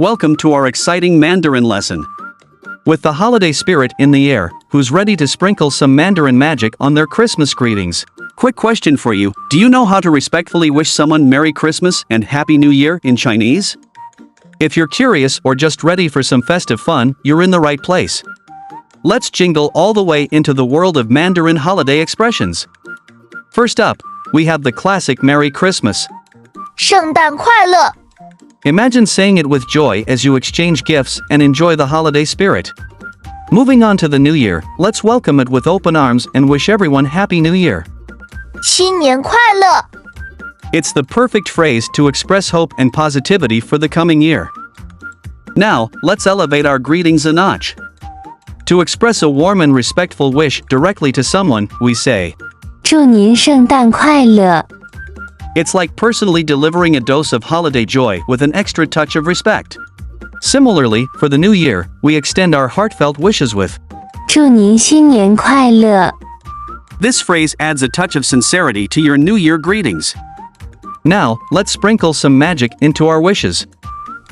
Welcome to our exciting Mandarin lesson. With the holiday spirit in the air, who's ready to sprinkle some Mandarin magic on their Christmas greetings? Quick question for you, do you know how to respectfully wish someone Merry Christmas and Happy New Year in Chinese? If you're curious or just ready for some festive fun, you're in the right place. Let's jingle all the way into the world of Mandarin holiday expressions. First up, we have the classic Merry Christmas. 圣诞快乐 Imagine saying it with joy as you exchange gifts and enjoy the holiday spirit. Moving on to the new year, let's welcome it with open arms and wish everyone Happy New Year. 新年快乐 It's the perfect phrase to express hope and positivity for the coming year. Now, let's elevate our greetings a notch. To express a warm and respectful wish directly to someone, we say, 祝您圣诞快乐 It's like personally delivering a dose of holiday joy with an extra touch of respect. Similarly, for the new year, we extend our heartfelt wishes with, 祝您新年快乐 This phrase adds a touch of sincerity to your new year greetings. Now, let's sprinkle some magic into our wishes.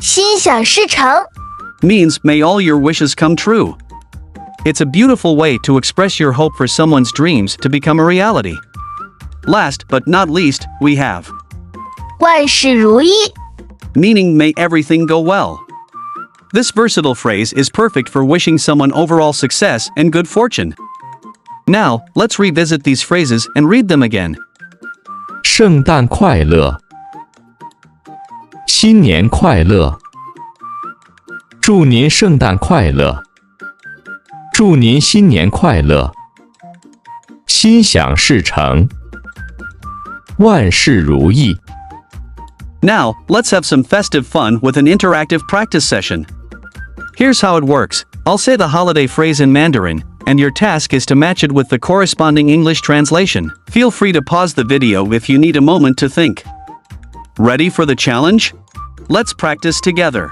心想事成 Means may all your wishes come true. It's a beautiful way to express your hope for someone's dreams to become a reality. Last but not least, we have 万事如意 meaning may everything go well. This versatile phrase is perfect for wishing someone overall success and good fortune. Now, let's revisit these phrases and read them again. 圣诞快乐，新年快乐，祝您圣诞快乐，祝您新年快乐，心想事成，万事如意。 Now, let's have some festive fun with an interactive practice session. Here's how it works. I'll say the holiday phrase in Mandarin, and your task is to match it with the corresponding English translation. Feel free to pause the video if you need a moment to think. Ready for the challenge? Let's practice together.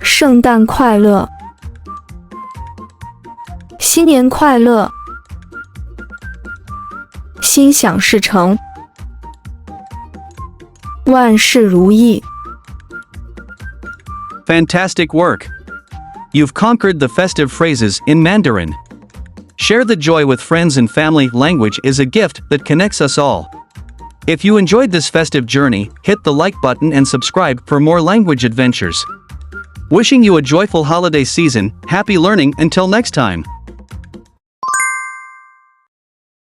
圣诞快乐，新年快乐，心想事成，万事如意。 Fantastic work! You've conquered the festive phrases in Mandarin. Share the joy with friends and family. Language is a gift that connects us all. If you enjoyed this festive journey, hit the like button and subscribe for more language adventures. Wishing you a joyful holiday season, happy learning until next time.